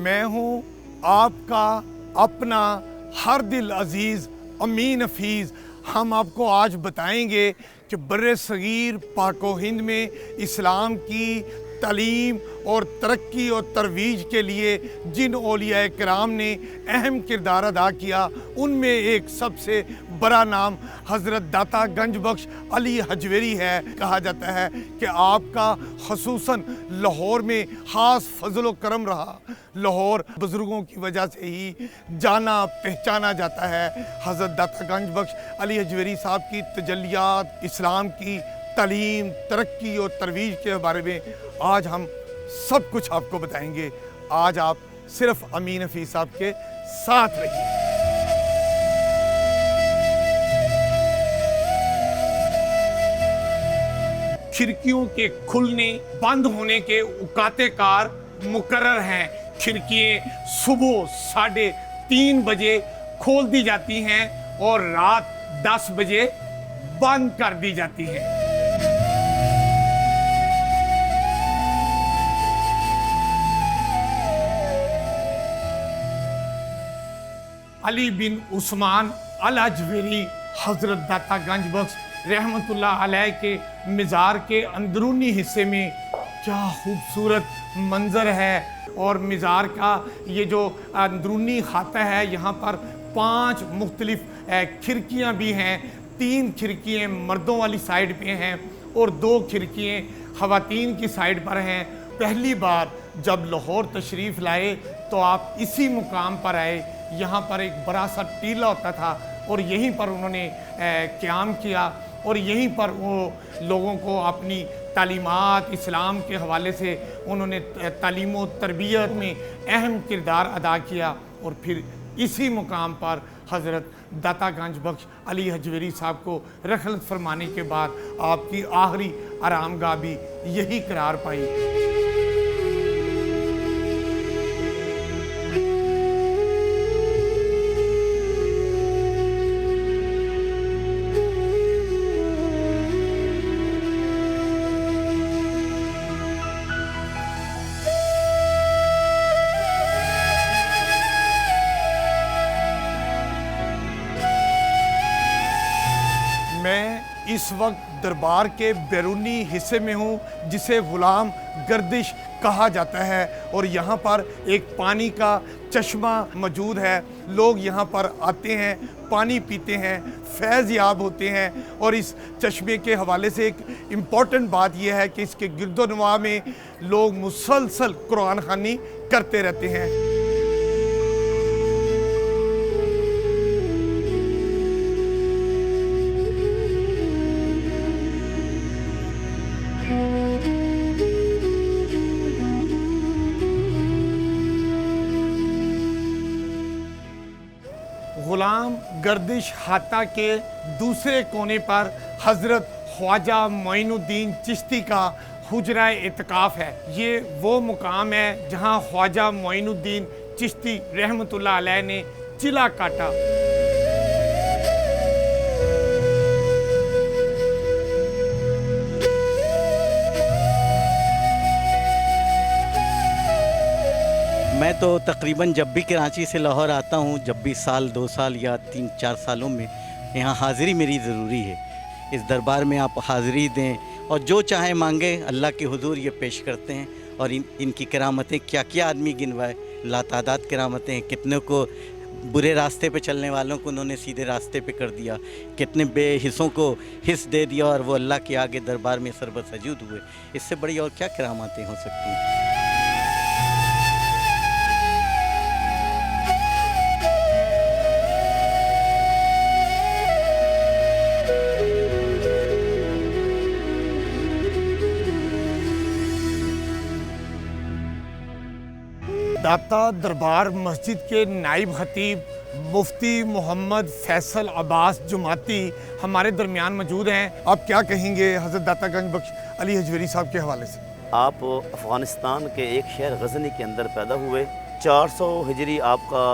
मैं हूँ आपका अपना हर दिल अजीज़ अमीन हफीज़। हम आपको आज बताएंगे कि बर्रे सगीर पाको हिंद में इस्लाम की तालीम और तरक्की और तरवीज के लिए जिन औलिया किराम ने अहम किरदार अदा किया, उनमें एक सबसे बड़ा नाम हज़रत दाता गंज बख्श अली हजवेरी है। कहा जाता है कि आपका ख़ुसूसन लाहौर में ख़ास फजल करम रहा। लाहौर बुज़ुर्गों की वजह से ही जाना पहचाना जाता है। हज़रत दाता गंज बख्श अली हजवेरी साहब की तजल्लियात, इस्लाम की तालीम, तरक्की और तरवीज के बारे में आज हम सब कुछ आपको बताएंगे। आज आप सिर्फ अमीन हफीज़ साहब के साथ रहिए। खिड़कियों के खुलने बंद होने के औकाते कार मुकर्रर हैं। खिड़कियाँ सुबह 3:30 बजे खोल दी जाती हैं और रात 10 बजे बंद कर दी जाती हैं। अली बिन उस्मान अल हजवेरी हज़रत दाता गंज बख्श रहमतुल्लाह अलैह के मज़ार के अंदरूनी हिस्से में क्या खूबसूरत मंज़र है। और मज़ार का ये जो अंदरूनी खाता है, यहाँ पर 5 मुख्तलिफ खिड़कियाँ भी हैं। 3 खिड़कियाँ मर्दों वाली साइड पे हैं और 2 खिड़कियाँ ख़वातीन की साइड पर हैं। पहली बार जब लाहौर तशरीफ़ लाए तो आप इसी मुकाम पर आए। यहाँ पर एक बड़ा सा टीला होता था और यहीं पर उन्होंने क़याम किया और यहीं पर वो लोगों को अपनी तालीमात इस्लाम के हवाले से उन्होंने तालीम व तरबियत में अहम किरदार अदा किया। और फिर इसी मुकाम पर हज़रत दाता गंज बख्श अली हजवेरी साहब को रखलत फरमाने के बाद आपकी आखिरी आरामगाह भी यही करार पाई। मैं इस वक्त दरबार के बैरूनी हिस्से में हूँ जिसे ग़ुलाम गर्दिश कहा जाता है और यहाँ पर एक पानी का चश्मा मौजूद है। लोग यहाँ पर आते हैं, पानी पीते हैं, फैज़ याब होते हैं। और इस चश्मे के हवाले से एक इम्पॉर्टेंट बात यह है कि इसके गिरदोनवा में लोग मुसलसल कुरान ख़वानी करते रहते हैं। ग़ुलाम गर्दिश हाता के दूसरे कोने पर हज़रत ख्वाजा मोइनुद्दीन चिश्ती का हुजरा एतकाफ़ है। ये वो मुकाम है जहाँ ख्वाजा मोइनुद्दीन चिश्ती रहमतुल्लाह अलैह ने चिला काटा। मैं तो तकरीबन जब भी कराची से लाहौर आता हूँ, जब भी साल 2 साल या 3-4 सालों में यहाँ हाज़िरी मेरी ज़रूरी है। इस दरबार में आप हाज़िरी दें और जो चाहे मांगे अल्लाह के हुजूर ये पेश करते हैं। और इनकी करामतें क्या क्या आदमी गिनवाए, लातादाद करामतें हैं। कितने को बुरे रास्ते पे चलने वालों को उन्होंने सीधे रास्ते पे कर दिया, कितने बेहिस्सों को हिस्स दे दिया और वो अल्लाह के आगे दरबार में सरबत सजूद हुए। इससे बड़ी और क्या करामतें हो सकती हैं। दाता दरबार मस्जिद के नाइब खतीब मुफ्ती मोहम्मद फैसल अब्बास जुमाती हमारे दरमियान मौजूद हैं। आप क्या कहेंगे हज़रत दाता गंज बख्श अली हजवेरी साहब के हवाले से? आप अफ़गानिस्तान के एक शहर गज़नी के अंदर पैदा हुए। 400 हिजरी आपका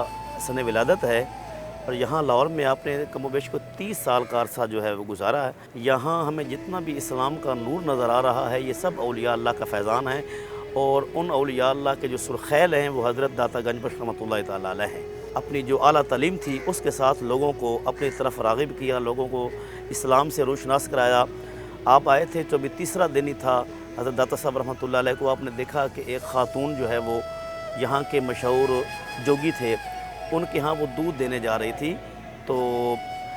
सन विलादत है और यहाँ लाहौर में आपने कमोबेश को 30 साल का अरसा जो है वो गुजारा है। यहाँ हमें जितना भी इस्लाम का नूर नज़र आ रहा है ये सब औलिया अल्लाह का फैज़ान है। और उन औलिया अल्लाह के जो सुरखैल हैं वो हज़रत दाता गंज बख्श रहमतुल्लाह ताला अलैह हैं। अपनी जो आला तालीम थी उसके साथ लोगों को अपनी तरफ राग़िब किया, लोगों को इस्लाम से रोशनास कराया। आप आए थे तो अभी तीसरा दिन ही था, हज़रत दाता साहब रहमतुल्लाह अलैह को आपने देखा कि एक ख़ातून जो है वो यहाँ के मशहूर जोगी थे, उनके यहाँ वो दूध देने जा रही थी। तो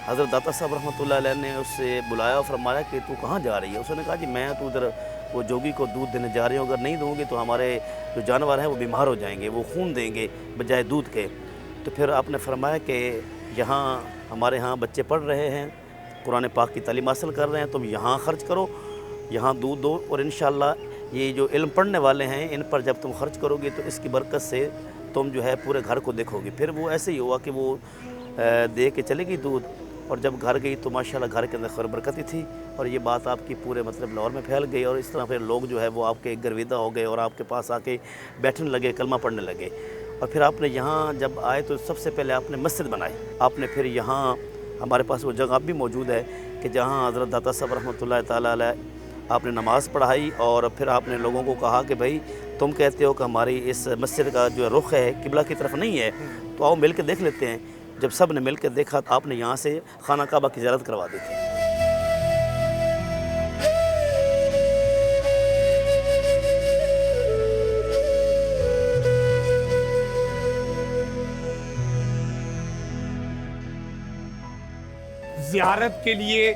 हज़रत दाता साहब रहमतुल्लाह अलैह ने उससे बुलाया और फरमाया कि तू कहाँ जा रही है। उसने कहा जी मैं तो उधर वो जोगी को दूध देने जा रही हूँ, अगर नहीं दूँगी तो हमारे जो जानवर हैं वो बीमार हो जाएंगे, वो खून देंगे बजाय दूध के। तो फिर आपने फरमाया कि यहाँ हमारे यहाँ बच्चे पढ़ रहे हैं, कुरान पाक की तालीम हासिल कर रहे हैं, तुम यहाँ ख़र्च करो, यहाँ दूध दो, और इंशाअल्लाह ये जो इल्म पढ़ने वाले हैं इन पर जब तुम ख़र्च करोगे तो इसकी बरकत से तुम जो है पूरे घर को देखोगे। फिर वो ऐसे ही हुआ कि वो दे के चली गई दूध, और जब घर गई तो माशाल्लाह घर के अंदर खैर बरकती थी, और ये बात आपकी पूरे मतलब लाहौर में फैल गई। और इस तरह फिर लोग जो है वो आपके गर्विदा हो गए और आपके पास आके बैठने लगे, कलमा पढ़ने लगे। और फिर आपने यहाँ जब आए तो सबसे पहले आपने मस्जिद बनाई। आपने फिर यहाँ हमारे पास वो जगह भी मौजूद है कि जहाँ हज़रत दाता साहब रहमतुल्लाह ताला अलैह आपने नमाज़ पढ़ाई, और फिर आपने लोगों को कहा कि भाई तुम कहते हो कि हमारी इस मस्जिद का जो रुख है किबला की तरफ नहीं है, तो आओ मिल के देख लेते हैं। जब सब ने मिल कर देखा तो आपने यहाँ से खाना काबा की ज़ियारत करवा दी थी। ज़ियारत के लिए